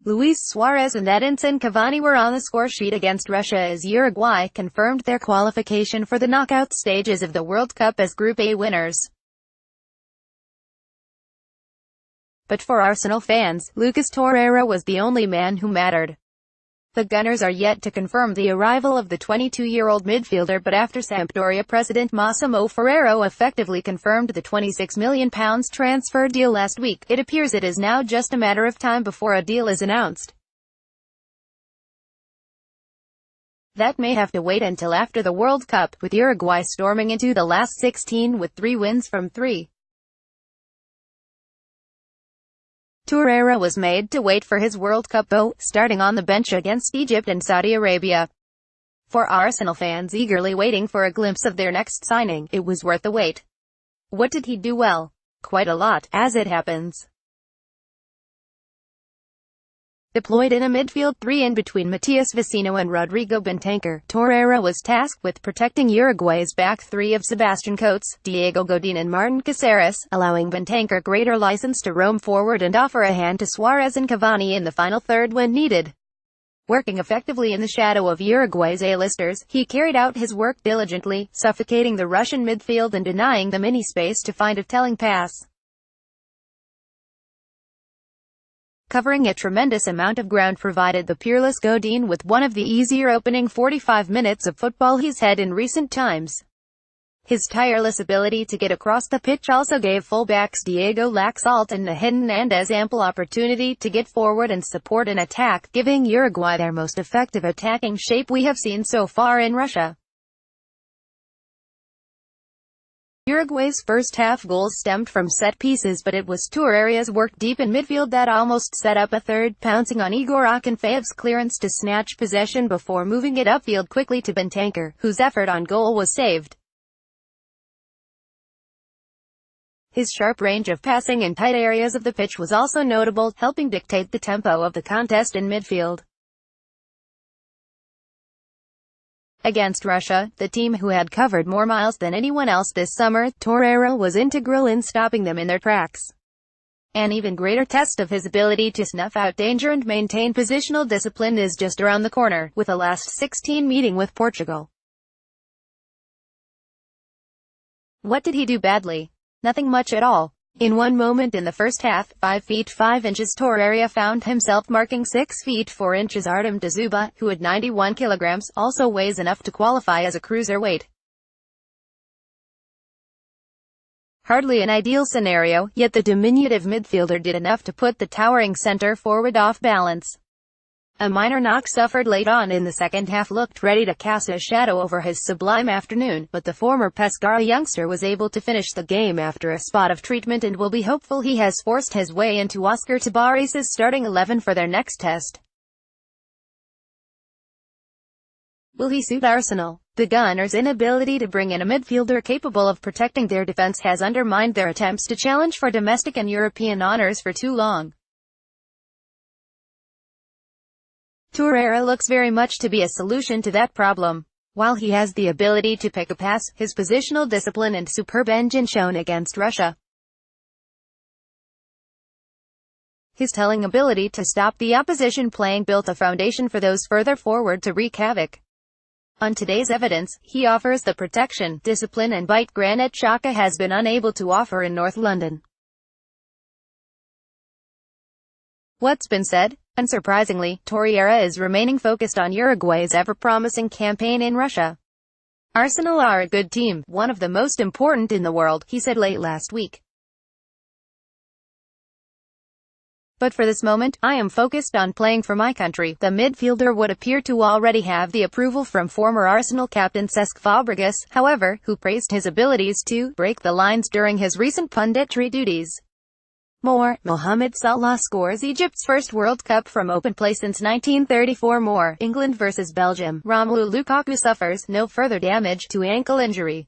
Luis Suarez and Edinson Cavani were on the scoresheet against Russia as Uruguay confirmed their qualification for the knockout stages of the World Cup as Group A winners. But for Arsenal fans, Lucas Torreira was the only man who mattered. The Gunners are yet to confirm the arrival of the 22-year-old midfielder, but after Sampdoria president Massimo Ferrero effectively confirmed the £26 million transfer deal last week, it appears it is now just a matter of time before a deal is announced. That may have to wait until after the World Cup, with Uruguay storming into the last 16 with 3 wins from 3. Torreira was made to wait for his World Cup though, starting on the bench against Egypt and Saudi Arabia. For Arsenal fans eagerly waiting for a glimpse of their next signing, it was worth the wait. What did he do well? Quite a lot, as it happens. Deployed in a midfield three in between Matias Vecino and Rodrigo Bentancur, Torreira was tasked with protecting Uruguay's back three of Sebastian Coates, Diego Godin and Martin Caceres, allowing Bentancur greater license to roam forward and offer a hand to Suarez and Cavani in the final third when needed. Working effectively in the shadow of Uruguay's A-listers, he carried out his work diligently, suffocating the Russian midfield and denying them any space to find a telling pass. Covering a tremendous amount of ground provided the peerless Godin with one of the easier opening 45 minutes of football he's had in recent times. His tireless ability to get across the pitch also gave fullbacks Diego Laxalt and Hernandez ample opportunity to get forward and support an attack, giving Uruguay their most effective attacking shape we have seen so far in Russia. Uruguay's first-half goals stemmed from set pieces, but it was Torreira's work deep in midfield that almost set up a third, pouncing on Igor Akinfeev's clearance to snatch possession before moving it upfield quickly to Bentancur, whose effort on goal was saved. His sharp range of passing in tight areas of the pitch was also notable, helping dictate the tempo of the contest in midfield. Against Russia, the team who had covered more miles than anyone else this summer, Torreira was integral in stopping them in their tracks. An even greater test of his ability to snuff out danger and maintain positional discipline is just around the corner, with a last 16 meeting with Portugal. What did he do badly? Nothing much at all. In one moment in the first half, 5 feet 5 inches Torreira found himself marking 6 feet 4 inches Artem Dzyuba, who at 91 kilograms, also weighs enough to qualify as a cruiserweight. Hardly an ideal scenario, yet the diminutive midfielder did enough to put the towering centre forward off balance. A minor knock suffered late on in the second half looked ready to cast a shadow over his sublime afternoon, but the former Pescara youngster was able to finish the game after a spot of treatment and will be hopeful he has forced his way into Oscar Tabares' starting 11 for their next test. Will he suit Arsenal? The Gunners' inability to bring in a midfielder capable of protecting their defence has undermined their attempts to challenge for domestic and European honours for too long. Torreira looks very much to be a solution to that problem. While he has the ability to pick a pass, his positional discipline and superb engine shone against Russia. His telling ability to stop the opposition playing built a foundation for those further forward to wreak havoc. On today's evidence, he offers the protection, discipline and bite Granit Xhaka has been unable to offer in North London. What's been said? Unsurprisingly, Torreira is remaining focused on Uruguay's ever-promising campaign in Russia. Arsenal are a good team, one of the most important in the world, he said late last week. But for this moment, I am focused on playing for my country. The midfielder would appear to already have the approval from former Arsenal captain Cesc Fabregas, however, who praised his abilities to break the lines during his recent punditry duties. Mohamed Salah scores Egypt's first World Cup from open play since 1934. England vs Belgium. Romelu Lukaku suffers no further damage to ankle injury.